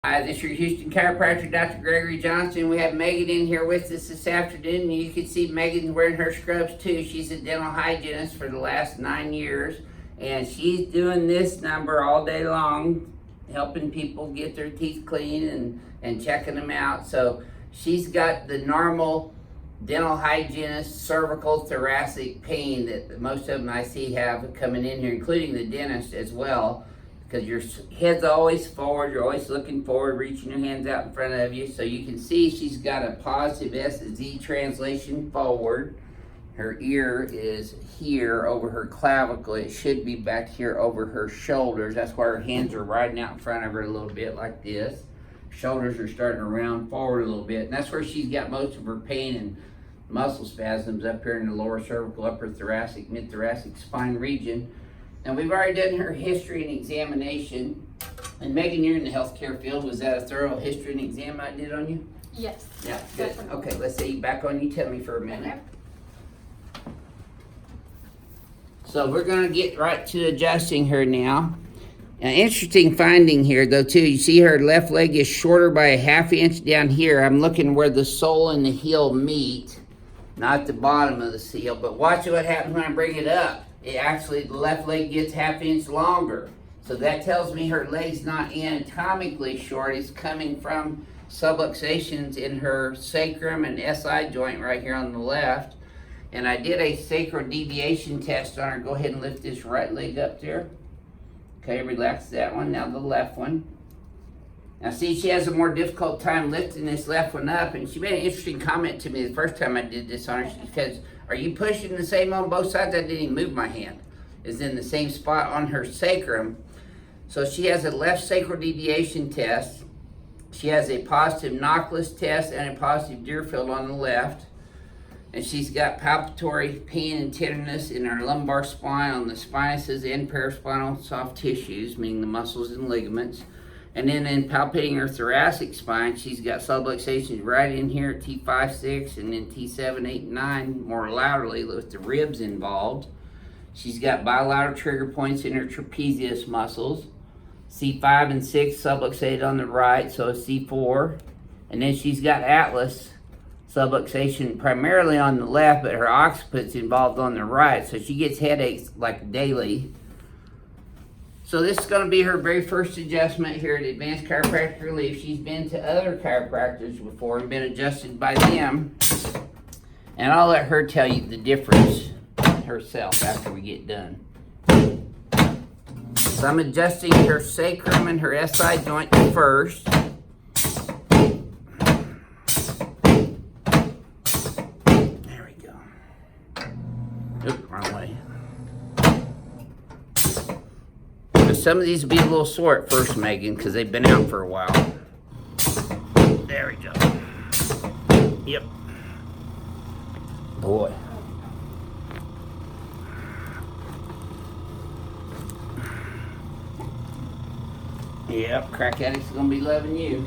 Hi, this is your Houston chiropractor, Dr. Gregory Johnson. We have Megan in here with us this afternoon. You can see Megan's wearing her scrubs too. She's a dental hygienist for the last 9 years, and she's doing this number all day long, helping people get their teeth clean and checking them out. So she's got the normal dental hygienist, cervical, thoracic pain that most of them I see have coming in here, including the dentist as well. Because your head's always forward, you're always looking forward, reaching your hands out in front of you. So you can see she's got a positive S to Z translation forward. Her ear is here over her clavicle. It should be back here over her shoulders. That's why her hands are riding out in front of her a little bit like this. Shoulders are starting to round forward a little bit. And that's where she's got most of her pain and muscle spasms up here in the lower cervical, upper thoracic, mid-thoracic spine region. And we've already done her history and examination. And Megan, you're in the healthcare field. Was that a thorough history and exam I did on you? Yes. Yeah, good. Definitely. Okay, let's say back on you. Tell me for a minute. Okay. So we're gonna get right to adjusting her now. An interesting finding here though too, you see her left leg is shorter by a ½ inch down here. I'm looking where the sole and the heel meet, not the bottom of the heel, but watch what happens when I bring it up. It actually, the left leg gets ½ inch longer. So that tells me her leg's not anatomically short. It's coming from subluxations in her sacrum and SI joint right here on the left. And I did a sacral deviation test on her. Go ahead and lift this right leg up there. Okay, relax that one. Now the left one. Now see, she has a more difficult time lifting this left one up. And she made an interesting comment to me the first time I did this on her. She says, "Are you pushing the same on both sides?" I didn't even move my hand. It's in the same spot on her sacrum. So she has a left sacral deviation test. She has a positive Knockless test and a positive Deerfield on the left. And she's got palpatory pain and tenderness in her lumbar spine on the spinuses and paraspinal soft tissues, meaning the muscles and ligaments. And then in palpating her thoracic spine, she's got subluxations right in here at T5, 6, and then T7, 8, and 9 more laterally with the ribs involved. She's got bilateral trigger points in her trapezius muscles. C5 and 6 subluxated on the right, so it's C4. And then she's got atlas subluxation primarily on the left, but her occiput's involved on the right, so she gets headaches like daily. So this is going to be her very first adjustment here at Advanced Chiropractic Relief. She's been to other chiropractors before and been adjusted by them. And I'll let her tell you the difference herself after we get done. So I'm adjusting her sacrum and her SI joint first. There we go. Oop, wrong way. Some of these will be a little sore at first, Megan, because they've been out for a while. There we go. Yep. Boy. Yep, crack addicts are going to be loving you.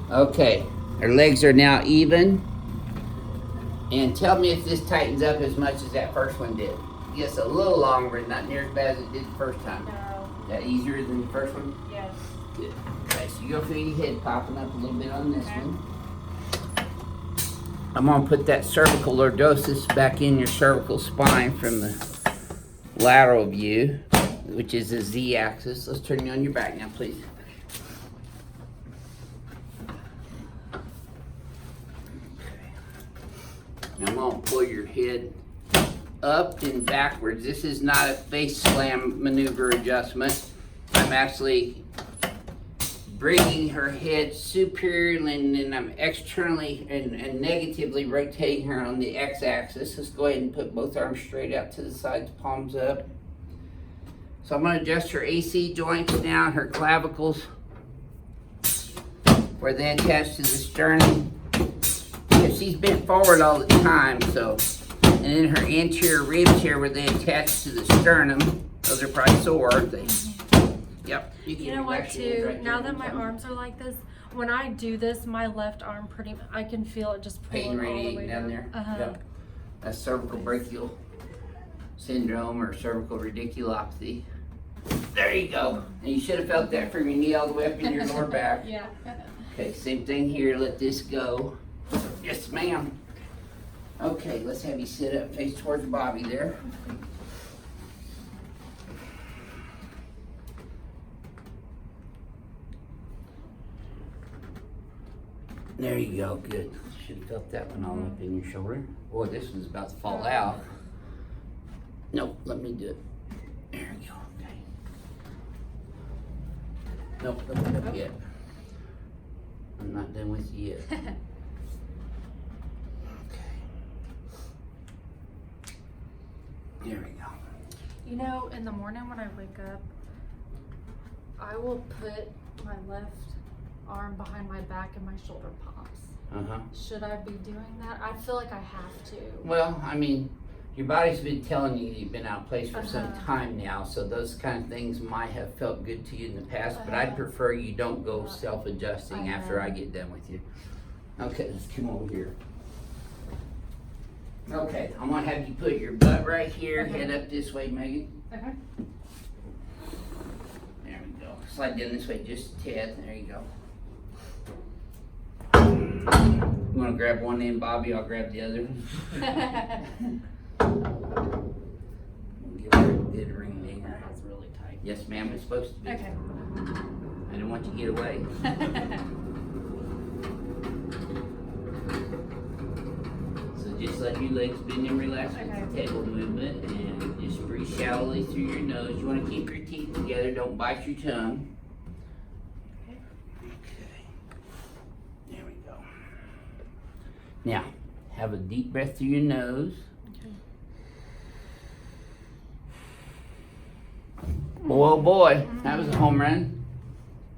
Okay, her legs are now even. And tell me if this tightens up as much as that first one did. Yes, a little longer, not near as bad as it did the first time. No. Is that easier than the first one? Yes. Good. Okay, so you go feel your head popping up a little bit on this Okay. one. I'm gonna put that cervical lordosis back in your cervical spine from the lateral view, which is the Z-axis. Let's turn you on your back now, please. Okay. Now I'm gonna pull your head up and backwards. This is not a face slam maneuver adjustment. I'm actually bringing her head superiorly and then I'm externally and negatively rotating her on the x-axis. Let's go ahead and put both arms straight out to the sides, palms up. So I'm going to adjust her AC joints now, her clavicles, where they attach to the sternum. She's bent forward all the time, so. And then her anterior ribs here where they attach to the sternum. Those are probably sore, aren't they? Yep. You know what too, now that my arms are like this, when I do this, my left arm I can feel it just pulling Pain all the way radiating down there. Yep. That's cervical brachial syndrome or cervical radiculopathy. There you go. And you should have felt that from your knee all the way up in your lower back. Yeah. Okay, same thing here. Let this go. Yes, ma'am. Okay, let's have you sit up, face towards Bobby there. There you go, good. Should have felt that one all up in your shoulder. Boy, this one's about to fall out. Nope, let me do it. There we go, okay. Nope, don't look up yet. I'm not done with you yet. Okay. There we go. You know, in the morning when I wake up, I will put my left arm behind my back and my shoulder pops. Uh-huh. Should I be doing that? I feel like I have to. Well, I mean, your body's been telling you you've been out of place for some Uh-huh. time now, so those kind of things might have felt good to you in the past, but I'd Uh-huh. prefer you don't go self-adjusting after I know. get done with you. Okay, let's come over here. Okay, I'm gonna have you put your butt right here, Okay. head up this way, Megan. Okay. There we go. Slide down this way just a tad. There you go. You wanna grab one end, Bobby? I'll grab the other. Give her a good ring there. That's really tight. Yes, ma'am, it's supposed to be. Okay. I didn't want you to get away. So just let your legs bend and relax with Okay. the table movement and just breathe shallowly through your nose. You want to keep your teeth together, don't bite your tongue. Okay. Okay. There we go. Now, have a deep breath through your nose. Okay. Oh boy, that was a home run.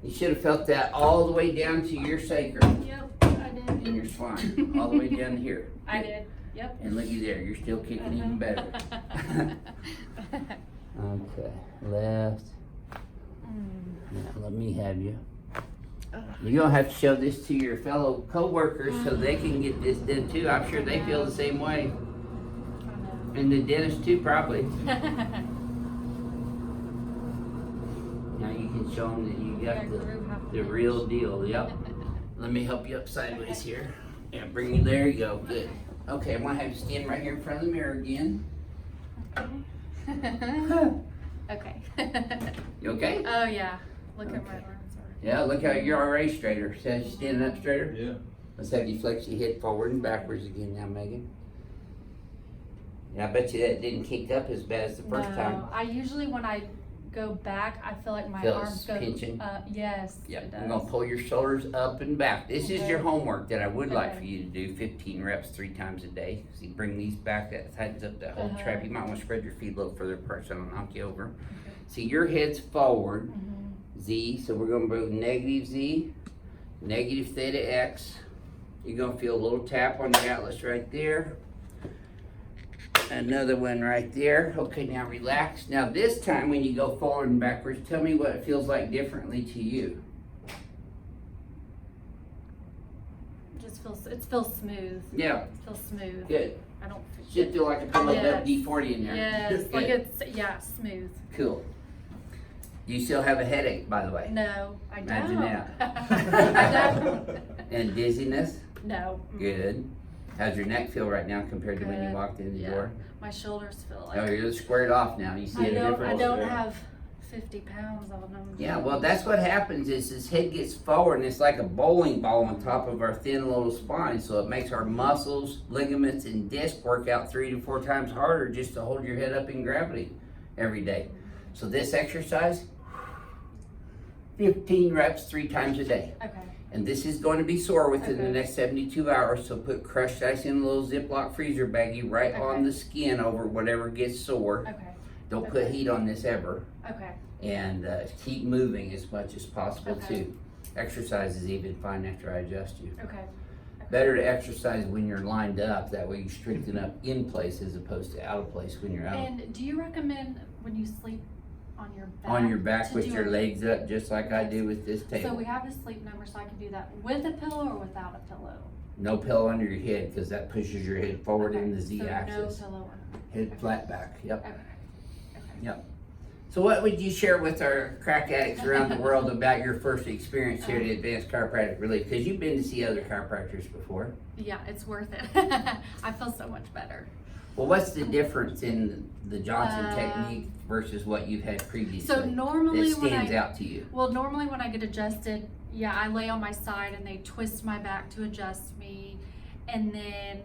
You should have felt that all the way down to your sacrum Yep, I did. and your spine, all the way down to here. I did. Yep. And looky there, you're still kicking even better. Okay, left. Now let me have you. You're gonna have to show this to your fellow co-workers so they can get this done too. I'm sure they feel the same way. And the dentist too, probably. Now you can show them that you got the real deal. Yep. Let me help you up sideways here. Yeah, bring you there. You go. Good. Okay, I'm gonna have you stand right here in front of the mirror again. Okay. You okay? Oh yeah. Look at my Okay. arms. Yeah. Look how you're already straighter. See how you're standing up straighter? Yeah. Let's have you flex your head forward and backwards again now, Megan. Yeah, I bet you that didn't kick up as bad as the first time. I usually when I go back, I feel like my Feel it arms go. pinching? Yes. Yep, It I'm does. gonna pull your shoulders up and back. This is Okay. your homework that I would like Okay. for you to do 15 reps 3 times a day. So you bring these back, that tightens up that whole Uh-huh. trap. You might wanna spread your feet a little further apart so I don't knock you over. See, your head's forward, Mhm. Z, so we're gonna go negative Z, negative theta X. You're gonna feel a little tap on the atlas right there. Another one right there. Okay, now relax. Now this time when you go forward and backwards, tell me what it feels like differently to you. It feels smooth. Yeah, It feels smooth. good. I don't. Should feel like I put a little Yes. WD-40 in there. Yes, like Good. it's smooth. Cool. Do you still have a headache, by the way? No, I don't. Imagine I don't. And dizziness? No. Good. How's your neck feel right now compared to when you Good. walked in the Yeah. door? My shoulders feel like. Oh, you're squared off now. You see I the don't. difference? I don't have 50 pounds on them. Yeah, well, that's what happens is his head gets forward and it's like a bowling ball on top of our thin little spine. So it makes our muscles, ligaments, and disc work out 3 to 4 times harder just to hold your head up in gravity every day. So this exercise, 15 reps 3 times a day. Okay. And this is going to be sore within the Okay. next 72 hours. So put crushed ice in a little Ziploc freezer baggie right on Okay. the skin over whatever gets sore. Okay. Don't put Okay. heat on this ever. Okay. And keep moving as much as possible Okay. too. Exercise is even fine after I adjust you. Okay. Better to exercise when you're lined up, that way you strengthen up in place as opposed to out of place when you're out. And do you recommend when you sleep on your back? On your back to with do your a- legs up, just like I do with this So table. we have a sleep number, so I can do that with a pillow or without a pillow. No pillow under your head, because that pushes your head forward Okay, in the Z so axis. No pillow. Head flat back, yep. Okay. Okay. Yep. So what would you share with our crack addicts around the world about your first experience here at Advanced Chiropractic Relief? Because you've been to see other chiropractors before. Yeah, it's worth it. I feel so much better. Well, what's the difference in the Johnson technique versus what you've had previously? So normally that stands out to you? Well, normally when I get adjusted, yeah, I lay on my side and they twist my back to adjust me. And then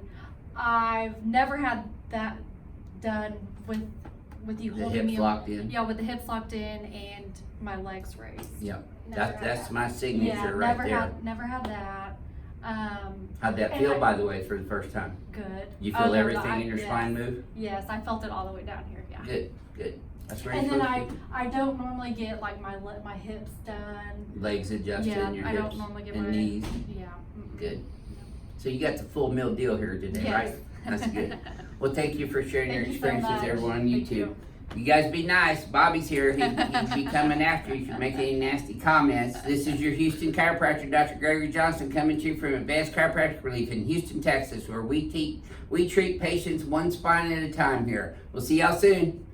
I've never had that done with you The holding hips me locked in? Yeah, with the hips locked in and my legs raised. Yep. Never had That's that. my signature Yeah, right there. never had that. How'd that and feel, I- by the way, for the first time? Good. You Oh, feel no, everything in your yes. spine move? Yes, I felt it all the way down here. Yeah. Good, good. That's very And then good. I don't normally get like my hips done. Legs adjusted, Yeah, your I hips don't normally get and my knees. Yeah. Mm-mm. Good. So you got the full meal deal here today, Yes. right? That's good. Well, thank you for sharing your Thank you so experiences, much. everyone on Thank YouTube. you. You guys be nice. Bobby's here. He'd be coming after you if you make any nasty comments. This is your Houston chiropractor, Dr. Gregory Johnson, coming to you from Advanced Chiropractic Relief in Houston, Texas, where we treat patients one spine at a time here. We'll see y'all soon.